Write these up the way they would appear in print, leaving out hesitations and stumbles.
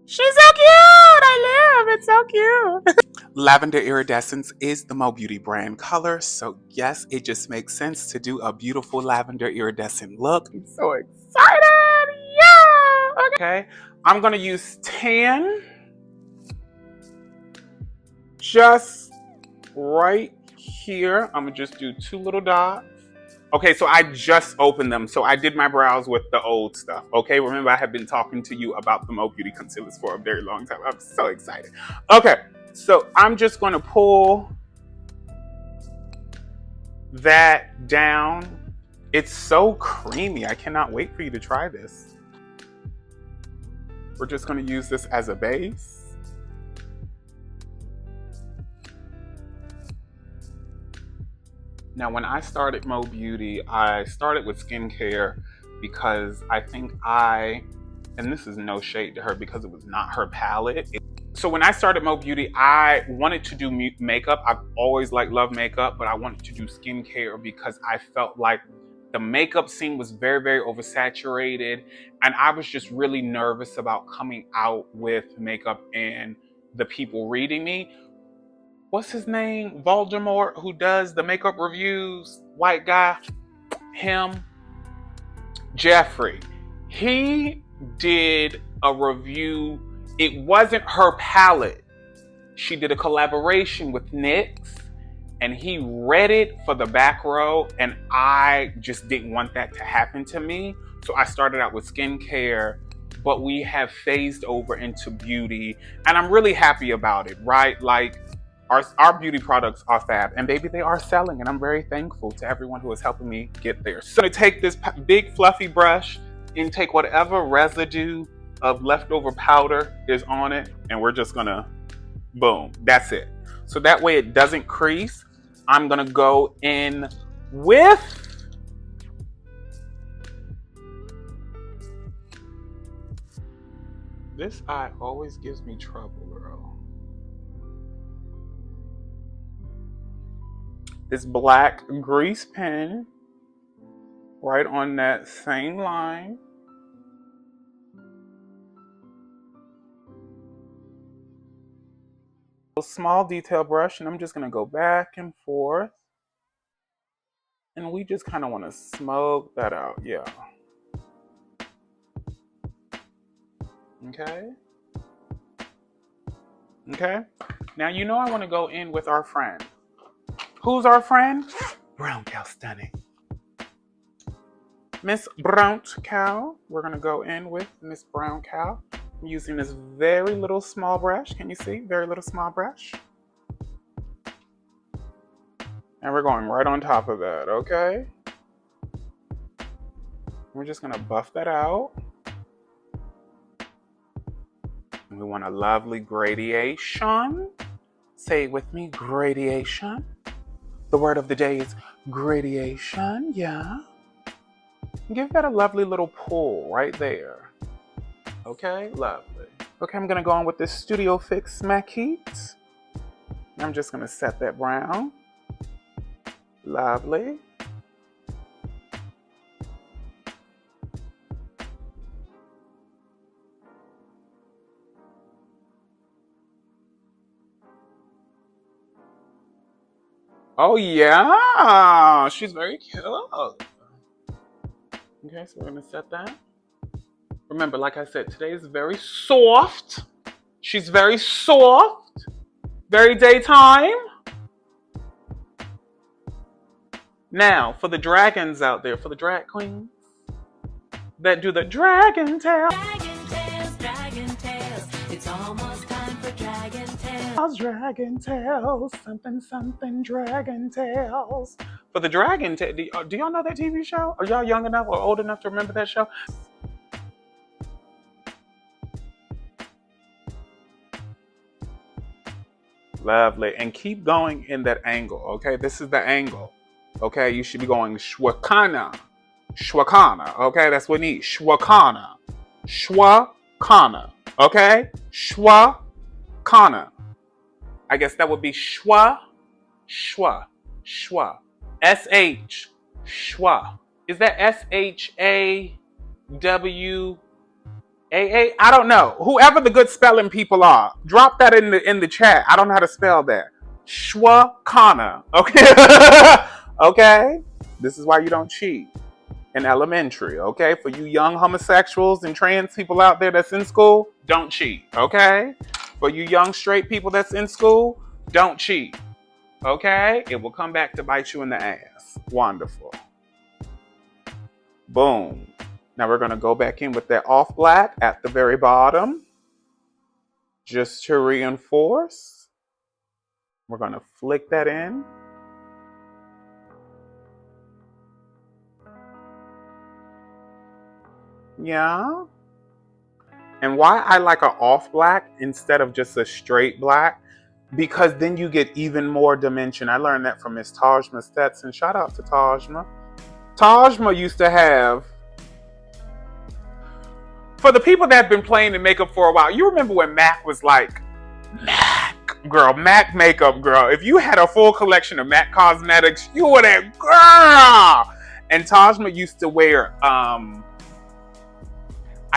She's so cute! I live! It's so cute! Lavender Iridescence is the Mo Beauty brand color, so yes, it just makes sense to do a beautiful lavender iridescent look. I'm so excited! Yeah! Okay, I'm gonna use tan just right here. I'm gonna just do 2 little dots. Okay, so I just opened them. So I did my brows with the old stuff. Okay, remember I have been talking to you about the Mo Beauty concealers for a very long time. I'm so excited. Okay, so I'm just gonna pull that down. It's so creamy. I cannot wait for you to try this. We're just gonna use this as a base. Now, when I started Mo Beauty, I started with skincare because I think and this is no shade to her because it was not her palette. So when I started Mo Beauty, I wanted to do makeup. I've always loved makeup, but I wanted to do skincare because I felt like the makeup scene was very, very oversaturated. And I was just really nervous about coming out with makeup and the people reading me. What's his name? Voldemort, who does the makeup reviews, white guy, him, Jeffrey. He did a review. It wasn't her palette. She did a collaboration with NYX, and he read it for the back row, and I just didn't want that to happen to me. So I started out with skincare, but we have phased over into beauty, and I'm really happy about it, right? Like, our beauty products are fab, and baby, they are selling, and I'm very thankful to everyone who is helping me get there. So I'm gonna take this big fluffy brush and take whatever residue of leftover powder is on it, and we're just gonna, boom, that's it. So that way it doesn't crease. I'm gonna go in with this eye always gives me trouble, girl. This black grease pen right on that same line. A small detail brush, and I'm just gonna go back and forth. And we just kind of want to smoke that out, yeah. Okay. Okay. Now you know I want to go in with our friend. Who's our friend? Brown Cow Stunning. Miss Brown Cow. We're gonna go in with Miss Brown Cow. I'm using this very little small brush. Can you see? Very little small brush. And we're going right on top of that, okay? We're just gonna buff that out. And we want a lovely gradation. Say it with me, gradation. The word of the day is gradation, yeah. Give that a lovely little pull right there. Okay, lovely. Okay, I'm gonna go on with this Studio Fix Smack Heat. I'm just gonna set that brown. Lovely. Oh yeah, she's very cute. Okay, so we're gonna set that. Remember, like I said, today is very soft. She's very soft, very daytime. Now, for the dragons out there, for the drag queens that do the dragon tail. Dragon tails, it's almost time for dragon tails. Dragon tails, something, something, dragon tails. For the dragon tail, do y'all know that TV show? Are y'all young enough or old enough to remember that show? Lovely. And keep going in that angle, okay? This is the angle, okay? You should be going shwakana. Shwakana, okay? That's what we need. Shwakana. Shwakana, okay? Shwakana. I guess that would be shwa, shwa, shwa. S-H, shwa. Is that S-H-A-W? I don't know. Whoever the good spelling people are, drop that in the chat. I don't know how to spell that. Schwakana. Okay. Okay. This is why you don't cheat in elementary. Okay. For you young homosexuals and trans people out there that's in school, don't cheat. Okay. For you young straight people that's in school, don't cheat. Okay. It will come back to bite you in the ass. Wonderful. Boom. Now we're going to go back in with that off black at the very bottom. Just to reinforce. We're going to flick that in. Yeah. And why I like an off black instead of just a straight black, because then you get even more dimension. I learned that from Miss Tajma Stetson. Shout out to Tajma. Tajma used to have, for the people that have been playing in makeup for a while, you remember when MAC was like, MAC, girl, MAC makeup, girl. If you had a full collection of MAC cosmetics, you were that girl. And Tajma used to wear, I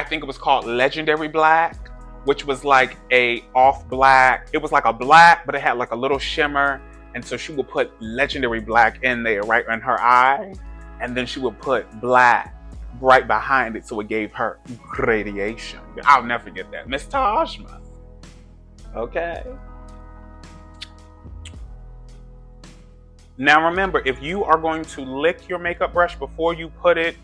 think it was called Legendary Black, which was like a off black. It was like a black, but it had like a little shimmer. And so she would put Legendary Black in there, right in her eye. And then she would put black right behind it, so it gave her radiation. I'll never forget that. Miss Tajma. Okay. Now remember, if you are going to lick your makeup brush before you put it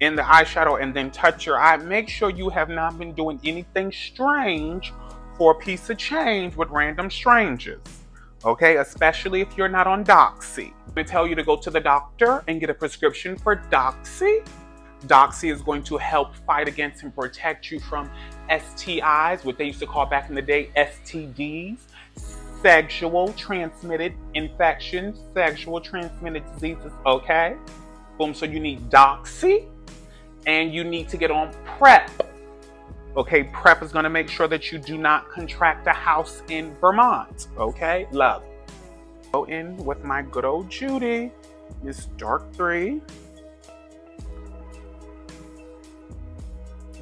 in the eyeshadow and then touch your eye, make sure you have not been doing anything strange for a piece of change with random strangers. Okay, especially if you're not on Doxy. I'm going to tell you to go to the doctor and get a prescription for Doxy. Doxy is going to help fight against and protect you from STIs, what they used to call back in the day STDs, sexual transmitted infections, sexual transmitted diseases, okay? Boom, so you need Doxy and you need to get on PrEP. Okay, PrEP is going to make sure that you do not contract a house in Vermont. Okay, love. Go in with my good old Judy, Miss Dark 3.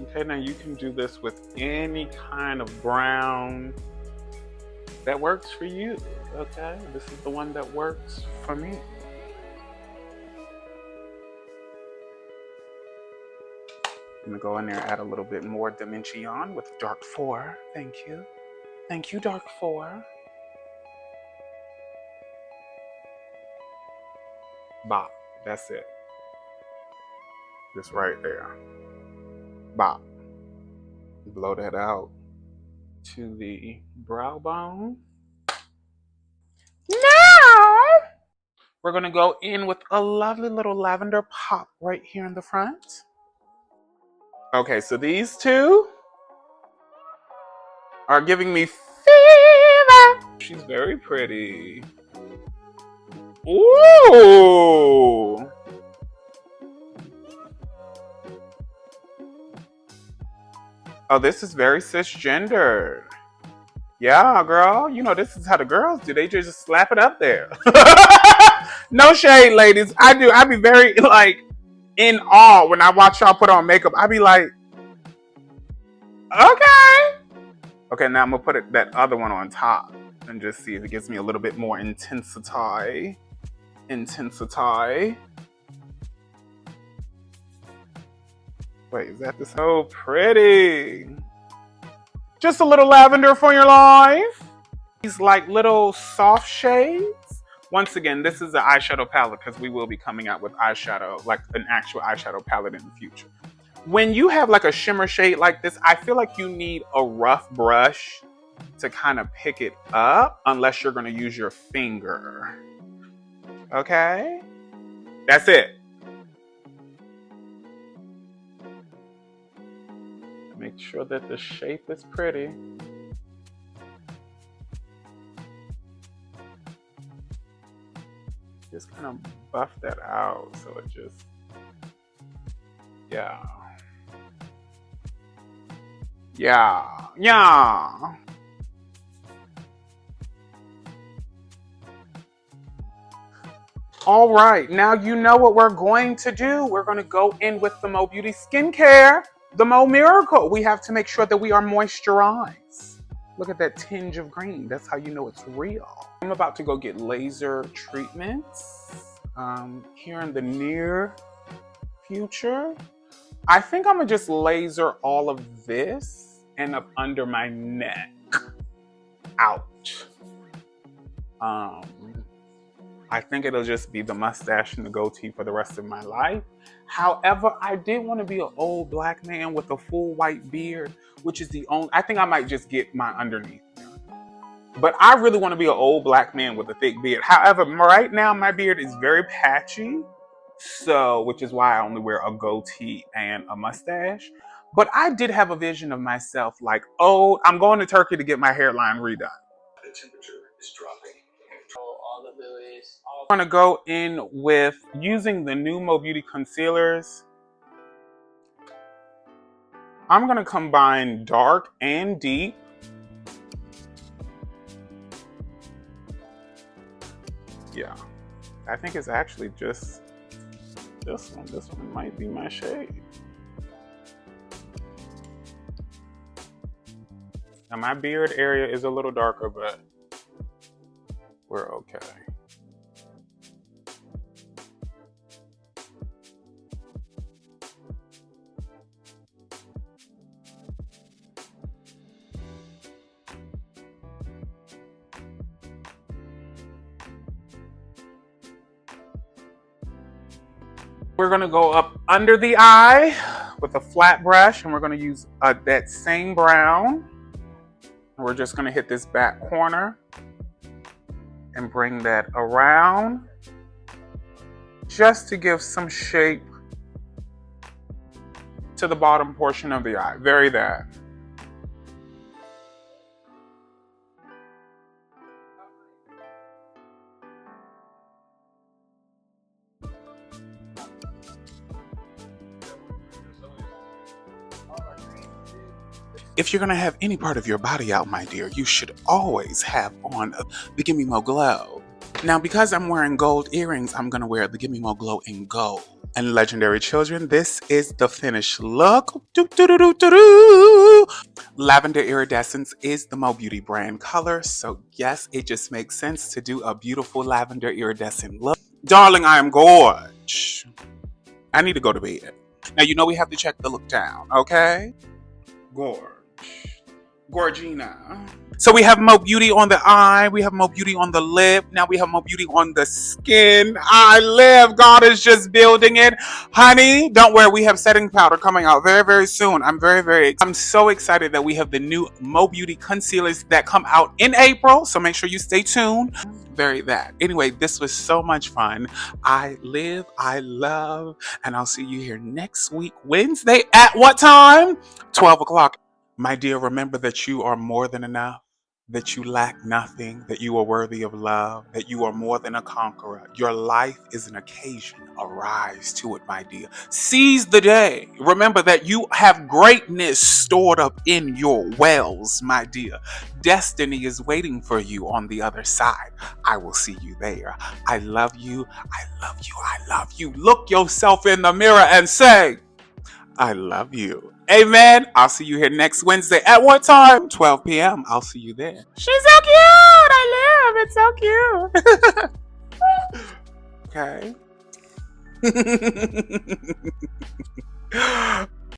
Okay, now you can do this with any kind of brown that works for you. Okay, this is the one that works for me. I'm gonna go in there, add a little bit more dimension with Dark 4. Thank you. Thank you, Dark 4. Bop. That's it. Just right there. Bop. Blow that out to the brow bone. Now, we're gonna go in with a lovely little lavender pop right here in the front. Okay, so these two are giving me fever. She's very pretty. Ooh. Oh, this is very cisgendered. Yeah, girl. You know, this is how the girls do. They just slap it up there. No shade, ladies. I do. I be very, like, in awe when I watch y'all put on makeup. I be like, okay. Okay, now I'm gonna put that other one on top and just see if it gives me a little bit more intensity. Wait, is that this? So pretty. Just a little lavender for your life. These like little soft shades. Once again, this is the eyeshadow palette because we will be coming out with eyeshadow, like an actual eyeshadow palette in the future. When you have like a shimmer shade like this, I feel like you need a rough brush to kind of pick it up, unless you're gonna use your finger. Okay? That's it. Make sure that the shape is pretty. Just kind of buff that out so it just, yeah. All right, now you know what we're going to do. We're going to go in with the Mo Beauty skincare. the Mo Miracle. We have to make sure that we are moisturized. Look at that tinge of green. That's how you know it's real. I'm about to go get laser treatments here in the near future. I think I'm gonna just laser all of this and up under my neck out. I think it'll just be the mustache and the goatee for the rest of my life. However, I did want to be an old black man with a full white beard, which is the only, I think I might just get my underneath. But I really want to be an old black man with a thick beard. However, right now my beard is very patchy, so which is why I only wear a goatee and a mustache. But I did have a vision of myself like, oh, I'm going to Turkey to get my hairline redone. The temperature is dropping. I'm going to go in with using the new Mo Beauty concealers. I'm going to combine dark and deep. Yeah, I think it's actually just this one. This one might be my shade. Now my beard area is a little darker, but we're okay. We're gonna go up under the eye with a flat brush, and we're gonna use that same brown. We're just gonna hit this back corner and bring that around just to give some shape to the bottom portion of the eye. Vary that. If you're gonna have any part of your body out, my dear, you should always have on the Gimme Mo Glow. Now, because I'm wearing gold earrings, I'm gonna wear the Gimme Mo Glow in gold. And legendary children, this is the finished look. Lavender Iridescence is the Mo Beauty brand color, so yes, it just makes sense to do a beautiful lavender iridescent look. Darling, I am gorge. I need to go to bed. Now, you know we have to check the look down, okay? Gorge. Gorgina. So we have Mo Beauty on the eye, we have Mo Beauty on the lip, now we have Mo Beauty on the skin. I live, God is just building it. Honey, don't worry, we have setting powder coming out very, very soon. I'm so excited that we have the new Mo Beauty concealers that come out in April, so make sure you stay tuned. Very that. Anyway, this was so much fun. I live, I love, and I'll see you here next week, Wednesday, at what time? 12 o'clock. My dear, remember that you are more than enough, that you lack nothing, that you are worthy of love, that you are more than a conqueror. Your life is an occasion. Arise to it, my dear. Seize the day. Remember that you have greatness stored up in your wells, my dear. Destiny is waiting for you on the other side. I will see you there. I love you. I love you. I love you. Look yourself in the mirror and say, I love you. Amen. I'll see you here next Wednesday. At what time? 12 p.m. I'll see you there. She's so cute. I live. It's so cute. Okay.